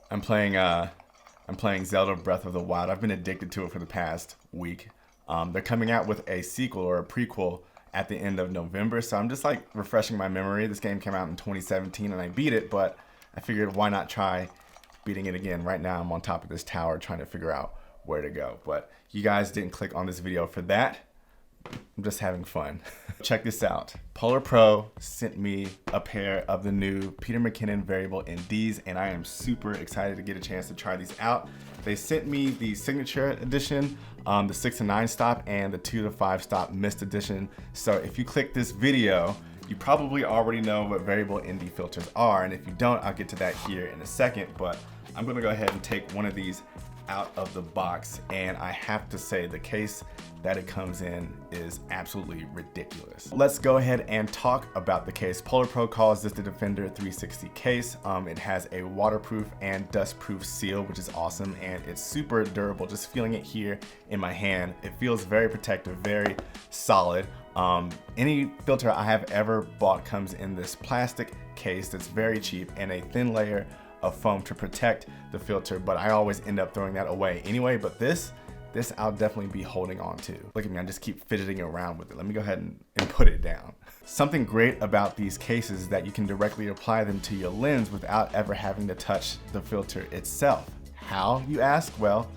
I'm playing Zelda Breath of the Wild. I've been addicted to it for the past week. They're coming out with a sequel or a prequel at the end of November, so I'm just like refreshing my memory. This game came out in 2017 and I beat it, but I figured why not try beating it again. Right now I'm on top of this tower trying to figure out where to go, but you guys didn't click on this video for that. I'm just having fun. Check this out. PolarPro sent me a pair of the new Peter McKinnon variable NDs, and I am super excited to get a chance to try these out. They sent me the signature edition, the 6 to 9 stop, and the 2 to 5 stop mist edition. So if you click this video, you probably already know what variable ND filters are, and if you don't, I'll get to that here in a second, but I'm gonna go ahead and take one of these out of the box, and I have to say the case that it comes in is absolutely ridiculous. Let's go ahead and talk about the case. PolarPro calls this the Defender360 Case. It has a waterproof and dustproof seal, which is awesome, and it's super durable. Just feeling it here in my hand, it feels very protective, very solid. Any filter I have ever bought comes in this plastic case that's very cheap and a thin layer of foam to protect the filter, but I always end up throwing that away anyway. But this I'll definitely be holding on to. Look at me, I just keep fidgeting around with it. Let me go ahead and put it down. Something great about these cases is that you can directly apply them to your lens without ever having to touch the filter itself. How, you ask? Well,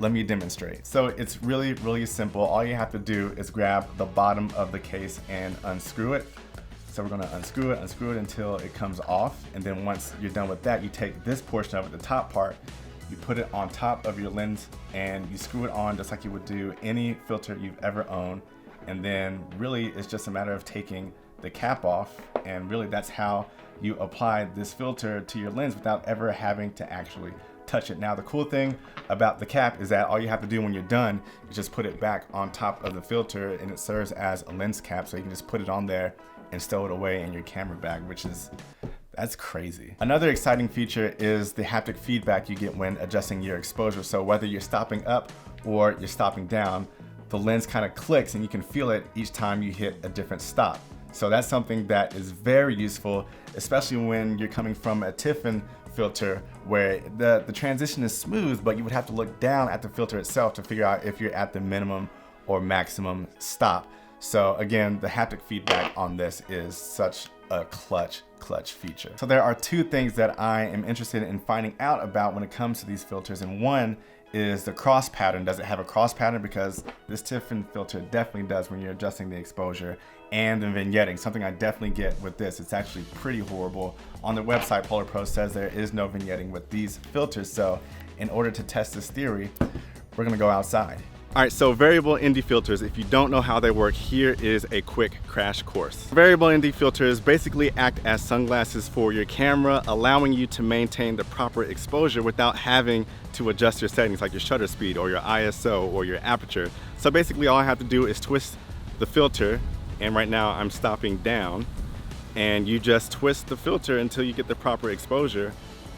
let me demonstrate. So it's really, really simple. All you have to do is grab the bottom of the case and unscrew it. So we're gonna unscrew it until it comes off. And then once you're done with that, you take this portion of it, the top part, you put it on top of your lens and you screw it on just like you would do any filter you've ever owned. And then really it's just a matter of taking the cap off, and really that's how you apply this filter to your lens without ever having to actually touch it. Now the cool thing about the cap is that all you have to do when you're done is just put it back on top of the filter, and it serves as a lens cap, so you can just put it on there and stow it away in your camera bag, that's crazy. Another exciting feature is the haptic feedback you get when adjusting your exposure. So whether you're stopping up or you're stopping down, the lens kind of clicks and you can feel it each time you hit a different stop. So that's something that is very useful, especially when you're coming from a Tiffin filter where the transition is smooth, but you would have to look down at the filter itself to figure out if you're at the minimum or maximum stop. So again, the haptic feedback on this is such a clutch feature. So there are two things that I am interested in finding out about when it comes to these filters, and one is the cross pattern. Does it have a cross pattern? Because this Tiffin filter definitely does when you're adjusting the exposure, and the vignetting, something I definitely get with this. It's actually pretty horrible. On the website, PolarPro says there is no vignetting with these filters, so in order to test this theory, we're gonna go outside. All right, so variable ND filters, if you don't know how they work, here is a quick crash course. Variable ND filters basically act as sunglasses for your camera, allowing you to maintain the proper exposure without having to adjust your settings like your shutter speed or your ISO or your aperture. So basically all I have to do is twist the filter, and right now I'm stopping down, and you just twist the filter until you get the proper exposure,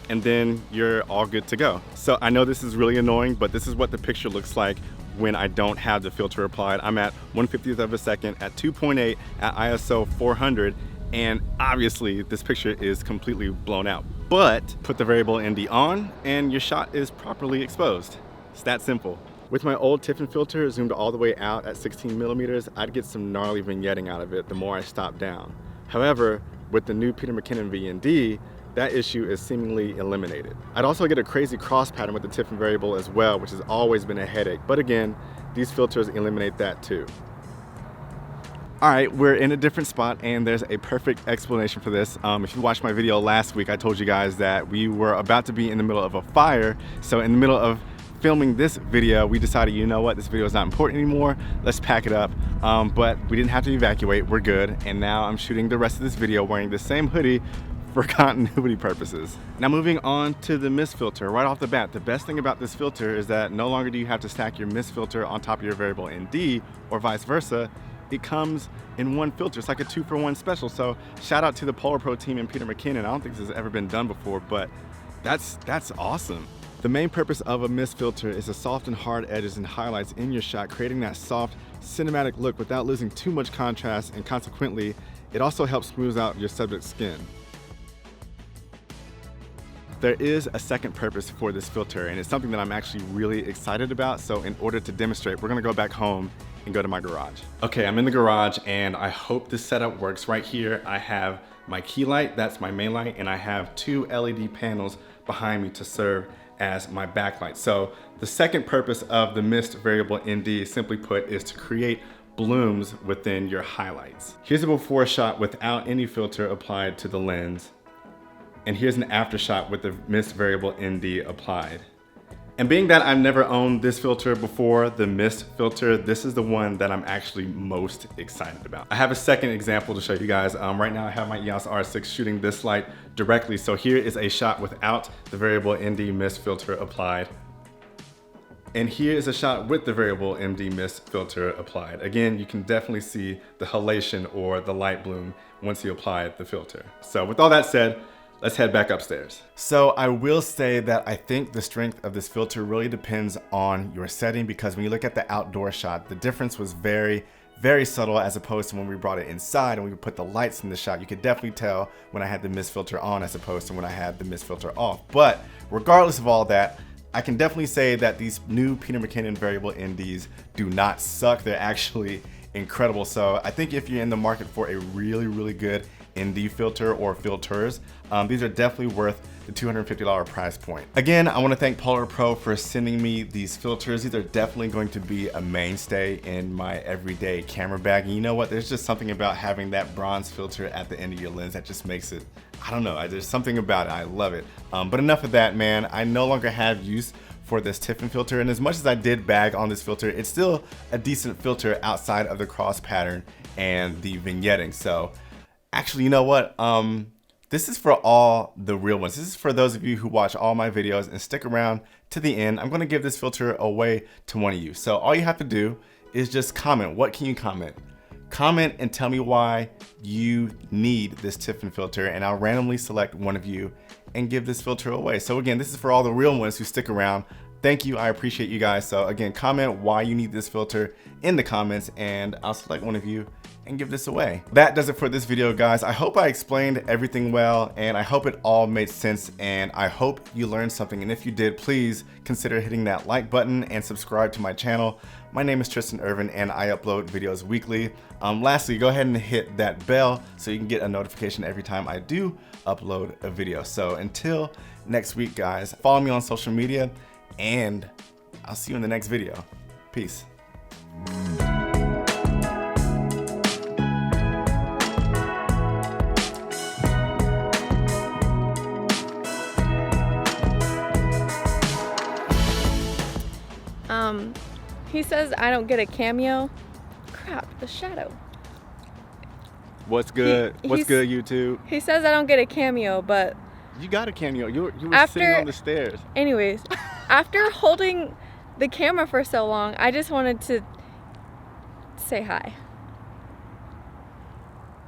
and then you're all good to go. So I know this is really annoying, but this is what the picture looks like when I don't have the filter applied. I'm at 1/50th of a second at 2.8 at ISO 400, and obviously this picture is completely blown out. But put the variable ND on and your shot is properly exposed. It's that simple. With my old Tiffin filter zoomed all the way out at 16 millimeters, I'd get some gnarly vignetting out of it the more I stopped down. However, with the new Peter McKinnon VND, that issue is seemingly eliminated. I'd also get a crazy cross pattern with the Tiffin variable as well, which has always been a headache. But again, these filters eliminate that too. All right, we're in a different spot and there's a perfect explanation for this. If you watched my video last week, I told you guys that we were about to be in the middle of a fire. So in the middle of filming this video, we decided, you know what, this video is not important anymore. Let's pack it up. But we didn't have to evacuate, we're good. And now I'm shooting the rest of this video wearing the same hoodie for continuity purposes. Now moving on to the mist filter. Right off the bat, the best thing about this filter is that no longer do you have to stack your mist filter on top of your variable ND or vice versa. It comes in one filter. It's like a 2-for-1 special. So shout out to the PolarPro team and Peter McKinnon. I don't think this has ever been done before, but that's awesome. The main purpose of a mist filter is to soften hard edges and highlights in your shot, creating that soft cinematic look without losing too much contrast, and consequently, it also helps smooth out your subject's skin. There is a second purpose for this filter, and it's something that I'm actually really excited about. So in order to demonstrate, we're gonna go back home and go to my garage. Okay, I'm in the garage and I hope this setup works. Right here, I have my key light, that's my main light, and I have 2 LED panels behind me to serve as my backlight. So the second purpose of the mist variable ND, simply put, is to create blooms within your highlights. Here's a before shot without any filter applied to the lens. And here's an after shot with the mist variable ND applied. And being that I've never owned this filter before, the mist filter, this is the one that I'm actually most excited about. I have a second example to show you guys. Right now I have my EOS R6 shooting this light directly. So here is a shot without the variable ND mist filter applied. And here is a shot with the variable ND mist filter applied. Again, you can definitely see the halation or the light bloom once you apply the filter. So with all that said, let's head back upstairs. So I will say that I think the strength of this filter really depends on your setting, because when you look at the outdoor shot, the difference was very, very subtle as opposed to when we brought it inside and we put the lights in the shot. You could definitely tell when I had the mist filter on as opposed to when I had the mist filter off. But regardless of all that, I can definitely say that these new Peter McKinnon variable NDs do not suck. They're actually incredible. So I think if you're in the market for a really, really good ND filter or filters, these are definitely worth the $250 price point. Again, I want to thank PolarPro for sending me these filters. These are definitely going to be a mainstay in my everyday camera bag. And you know what? There's just something about having that bronze filter at the end of your lens that just makes it, I don't know, there's something about it. I love it. But enough of that, man. I no longer have use for this Tiffin filter, and as much as I did bag on this filter, it's still a decent filter outside of the cross pattern and the vignetting. So actually, you know what? This is for all the real ones. This is for those of you who watch all my videos and stick around to the end. I'm gonna give this filter away to one of you. So all you have to do is just comment. What can you comment? Comment and tell me why you need this Tiffin filter, and I'll randomly select one of you and give this filter away. So again, this is for all the real ones who stick around. Thank you, I appreciate you guys. So again, comment why you need this filter in the comments and I'll select one of you and give this away. That does it for this video, guys. I hope I explained everything well, and I hope it all made sense, and I hope you learned something. And if you did, please consider hitting that like button and subscribe to my channel. My name is Tristan Irvin and I upload videos weekly. Lastly, go ahead and hit that bell so you can get a notification every time I do upload a video. So until next week, guys, follow me on social media and I'll see you in the next video. Peace. He says I don't get a cameo. Crap, the shadow. What's good? What's good, YouTube? He says I don't get a cameo, but you got a cameo. You were sitting on the stairs. Anyways, after holding the camera for so long, I just wanted to say hi.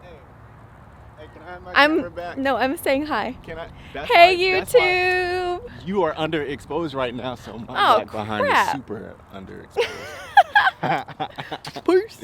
Hey, can I have my camera back? No, I'm saying hi. Can I? Hey, YouTube! You are underexposed right now, so my back behind is super underexposed. Peace.